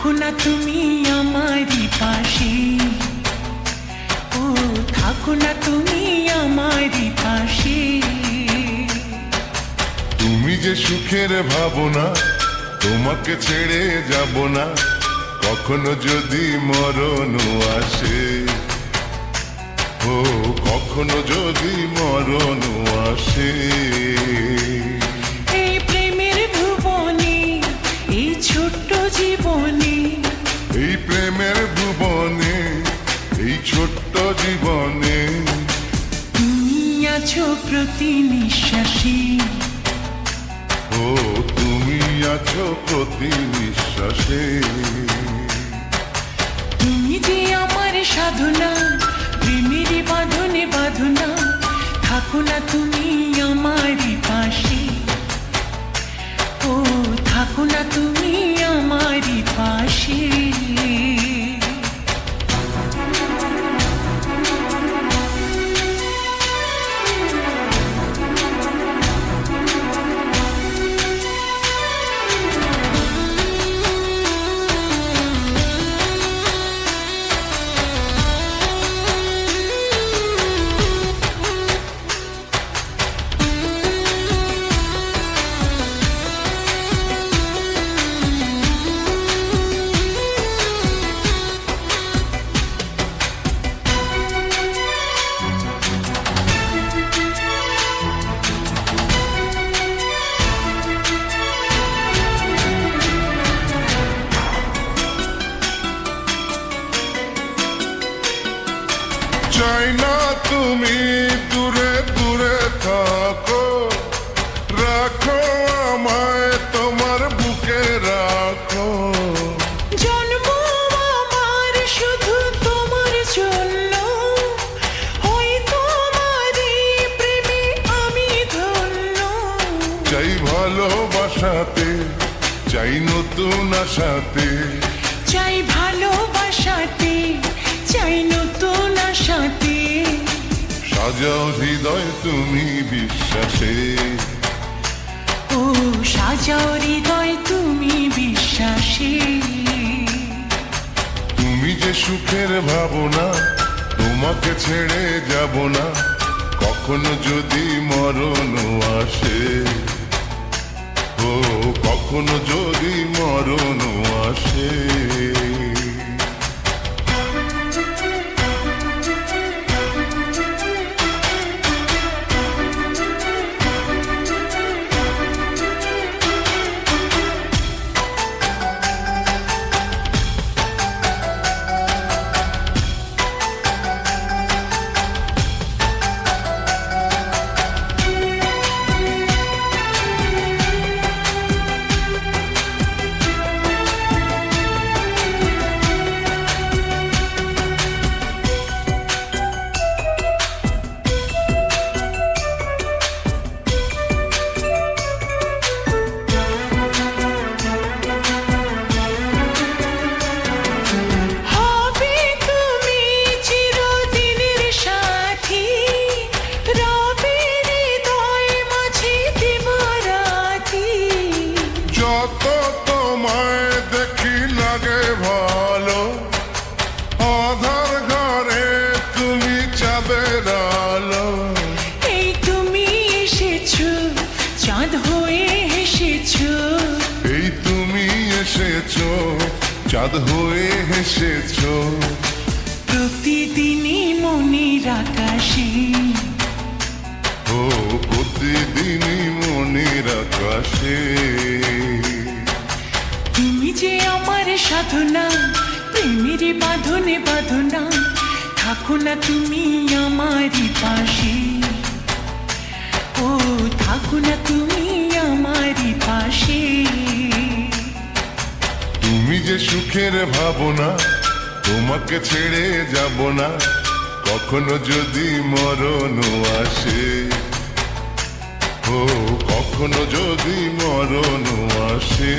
থাকো না তুমি আমারই পাশে, ও থাকো না তুমি আমারই পাশে। তুমি যে সুখের ভাবনা, তোমাকে ছেড়ে যাব না কখনো যদি মরণ আসে, ও কখনো যদি মরণ আসে। এই প্রেমের ভুবনে, এই ছোট্ট জীবনে, এই প্রেমের ভুবনে, এই ছোট্ট জীবনে তুমি আছো প্রতি নিঃশ্বাসে, ও তুমি আছো প্রতি নিঃশ্বাসে। তুমি যে আমার সাধনা, প্রেমের বাঁধনে বাঁধনা। থাকো না তুমি আমারই পাশে, ও থাকো না তুমি আমারই পাশে। চাই না তুমি দূরে দূরে থাকো, রাখো আমায় তোমার বুকে রাখো। জন্ম আমার শুধু তোমার জন্য, ওই তোমারই প্রেমে আমি ধন্য। চাই ভালোবাসাতে, চাই নতুন আশাতে, চাই ভালোবাসাতে, চাই নতুন আশাতে। সাজাও হৃদয় তুমি বিশ্বাসে, ও সাজাও হৃদয় তুমি বিশ্বাসে। তুমি যে সুখের ভাবনা, তোমাকে ছেড়ে যাব না কখনো যদি মরণ আসে, ও কখনো যদি মরণ আসে। যত তোমায় দেখি লাগে ভালো, আধার ঘরে তুমি চাঁদের আলো। এই তুমি এসেছো, চাঁদ হয়ে এসেছো। এই তুমি এসেছো, চাঁদ হয়ে এসেছো। প্রতিদিনই মনের আকাশে, ও প্রতিদিনই মনের আকাশে। তুমি যে আমার সাধনা, প্রেমের বাঁধনে বাঁধনা। থাকো না তুমি আমারই পাশে, ও থাকো না তুমি আমারই পাশে। তুমি যে সুখের ভাবনা, তোমাকে ছেড়ে যাব না কখনো যদি মরণ আসে, ও কখনো যদি মরণ আসে।